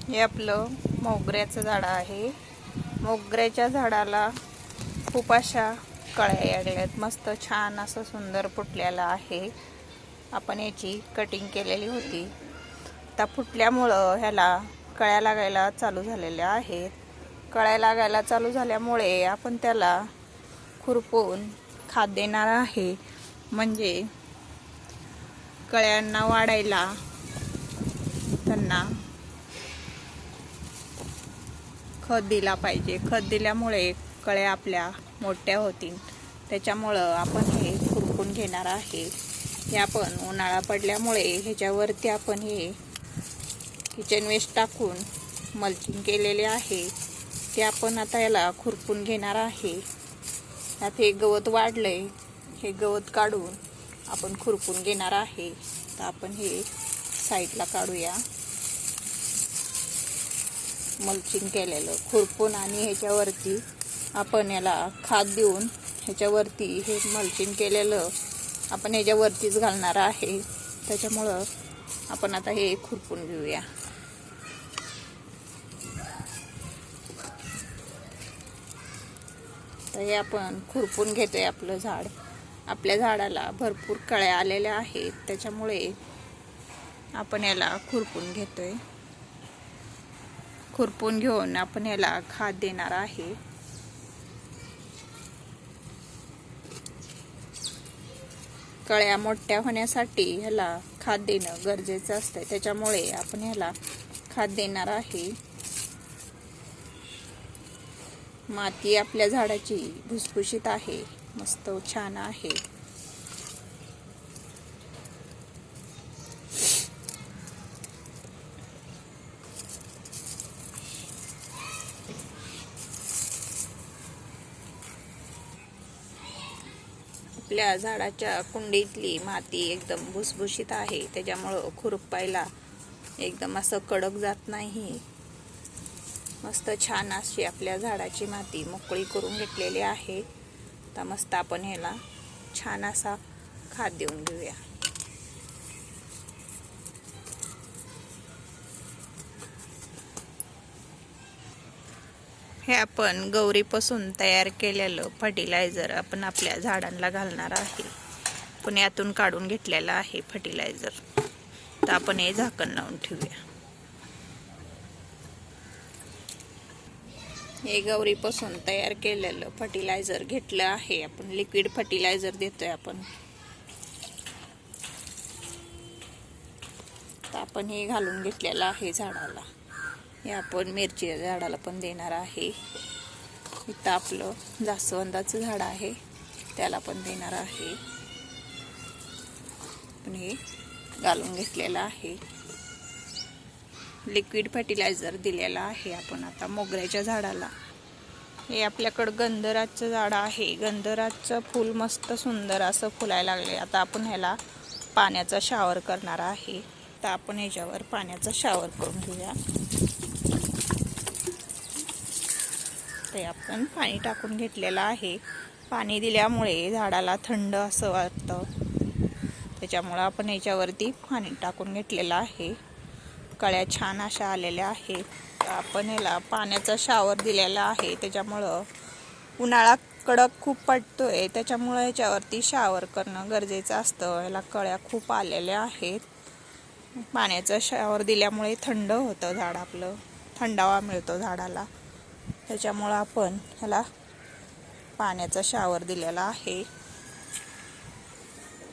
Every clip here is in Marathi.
हे आपलं मोगऱ्याचं झाड आहे. मोगऱ्याच्या झाडाला खूप अशा कळ्या यायल्यात. मस्त छान असं सुंदर फुटलेलं आहे. आपण याची कटिंग केलेली होती. आता फुटल्यामुळं ह्याला कळ्या लागायला चालू झालेल्या आहेत. कळ्या लागायला चालू झाल्यामुळे आपण त्याला खुरपून खाद देणार आहे. म्हणजे कळ्यांना वाढायला त्यांना खत दिला पाहिजे. खत दिल्यामुळे कळ्या आपल्या मोठ्या होतील. त्याच्यामुळं आपण हे खुरपून घेणार आहे. हे आपण उन्हाळा पडल्यामुळे ह्याच्यावरती आपण हे किचन वेस्ट टाकून मल्चिंग केलेले आहे. ते आपण आता याला खुरपून घेणार आहे. त्यात हे गवत वाढलंय. हे गवत काढून आपण खुरपून घेणार आहे. तर आपण हे साईडला काढूया. मल्चिंग केलेलं खुरपून आणि ह्याच्यावरती आपण याला खाद देऊन ह्याच्यावरती हे मल्चिंग केलेलं आपण ह्याच्यावरतीच घालणार आहे. त्याच्यामुळं आपण आता हे खुरपून घेऊया. तर हे आपण खुरपून घेतोय आपलं झाड. आपल्या झाडाला भरपूर कळ्या आलेल्या आहेत. त्याच्यामुळे आपण याला खुरपून घेतोय. खुरपून घेऊन आपण याला खाद देणार आहे. कळ्या मोठ्या होण्यासाठी ह्याला खाद देणं गरजेचं असतं. त्याच्यामुळे आपण ह्याला खाद देणार आहे. माती आपल्या झाडाची भुसभुशीत आहे. मस्त छान आहे. आपल्या झाडाच्या कुंडीतली माती एकदम भुसभुशीत आहे. त्याच्यामुळं खुरपायला एकदम असं कडक जात नाही. मस्त छान अशी आपल्या झाडाची माती मोकळी करून घेतलेली आहे. तर मस्त आपण ह्याला छान असा खाद देऊन घेऊया. हे आपण गौरीपासून तयार केलेलं फर्टिलायझर आपण आपल्या झाडांना घालणार आहे. पण यातून काढून घेतलेलं आहे फर्टिलायझर. तर आपण हे झाकण लावून ठेवूया. हे गौरीपासून तयार केलेलं फर्टिलायझर घेतलं आहे. आपण लिक्विड फर्टिलायझर देतोय आपण. तर आपण हे घालून घेतलेलं आहे झाडाला. हे आपण मिरचीच्या झाडाला पण देणार आहे. इथं आपलं जास्वंदाचं झाड आहे, त्याला पण देणार आहे. पण हे घालून घेतलेलं आहे. लिक्विड फर्टिलायझर दिलेला आहे आपण आता मोगऱ्याच्या झाडाला. हे आपल्याकडं गंधराजचं झाड आहे. गंधराजचं फूल मस्त सुंदर असं फुलायला लागले. आता आपण ह्याला पाण्याचा शावर करणार आहे. तर आपण ह्याच्यावर पाण्याचा शावर करून घेऊया. ते आपण पाणी टाकून घेतलेलं आहे. पाणी दिल्यामुळे झाडाला थंड असं वाटतं. त्याच्यामुळं आपण ह्याच्यावरती पाणी टाकून घेतलेलं आहे. कळ्या छान अशा आलेल्या आहेत. आपण ह्याला पाण्याचा शावर दिलेला आहे. त्याच्यामुळं उन्हाळा कडक खूप पडतोय. त्याच्यामुळं ह्याच्यावरती शावर करणं गरजेचं असतं. ह्याला कळ्या खूप आलेल्या आहेत. पाण्याचा शावर दिल्यामुळे थंड होतं झाड आपलं. थंडावा मिळतो झाडाला. त्याच्यामुळं आपण ह्याला पाण्याचा शावर दिलेला आहे.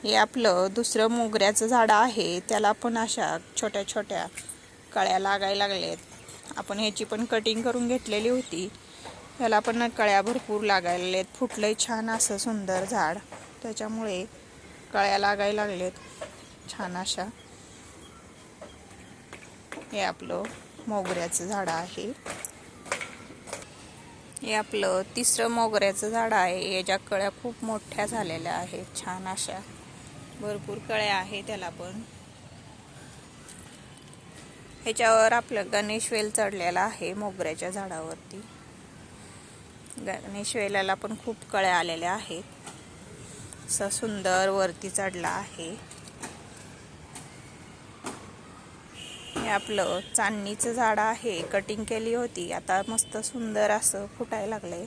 हे आपलं दुसरं मोगऱ्याचं झाड आहे. त्याला पण अशा छोट्या छोट्या कळ्या लागायला लागलेत. आपण ह्याची पण कटिंग करून घेतलेली होती. त्याला पण कळ्या भरपूर लागायला लागलेत. फुटलंय छान असं सुंदर झाड. त्याच्यामुळे कळ्या लागायला लागलेत छान अशा. हे आपलं मोगऱ्याचं झाड आहे. हे आपलं तिसरं मोगऱ्याचं झाड आहे. याच्या कळ्या खूप मोठ्या झालेल्या आहेत छान अशा. भरपूर कळ्या आहे त्याला पण. ह्याच्यावर आपलं गणेश वेल चढलेला आहे मोगऱ्याच्या झाडावरती. गणेश वेलाला पण खूप कळ्या आलेल्या आहेत. असा सुंदर वरती चढला आहे. हे आपलं चांदणीचं झाड आहे, कटिंग केली होती, आता मस्त सुंदर असं फुटायला लागलंय.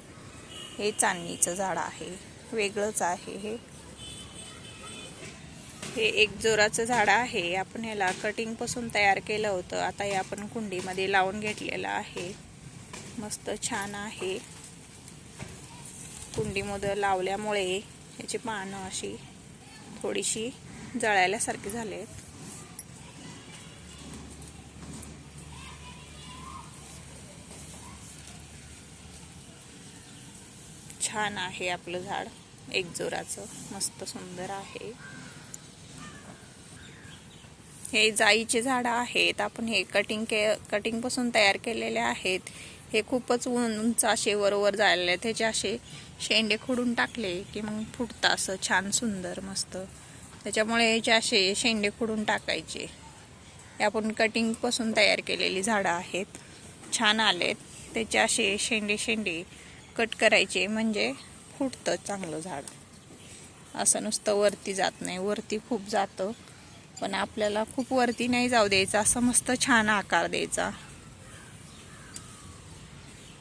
हे चांदणीचं झाड आहे, वेगळंच आहे हे. हे एक जोराचं झाड आहे. आपण ह्याला कटिंग पासून तयार केलं होतं. आता हे आपण कुंडीमध्ये लावून घेतलेलं आहे. मस्त छान आहे. कुंडीमध्ये लावल्यामुळे याची पानं अशी थोडीशी जळायल्यासारखी झालेत. छान आहे आपलं झाड, एक जोराचं मस्त सुंदर आहे. हे जाईचे झाड आहेत. आपण हे कटिंग पासून तयार केलेले आहेत. हे खूपच उंच असे वर जायला, त्याचे असे शेंडे खोडून टाकले की मग फुटतं असं छान सुंदर मस्त. त्याच्यामुळे याचे असे शेंडे खोडून टाकायचे. हे आपण कटिंग पासून तयार केलेली झाडं आहेत, छान आलेत. त्याचे असे शेंडे कट करायचे म्हणजे फुटतं चांगलं झाड. असं नुसतं वरती जात नाही, वरती खूप जातं, पण आपल्याला खूप वरती नाही जाऊ द्यायचं. असं मस्त छान आकार द्यायचा.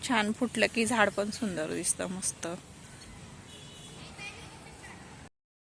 छान फुटलं की झाड पण सुंदर दिसतं मस्त.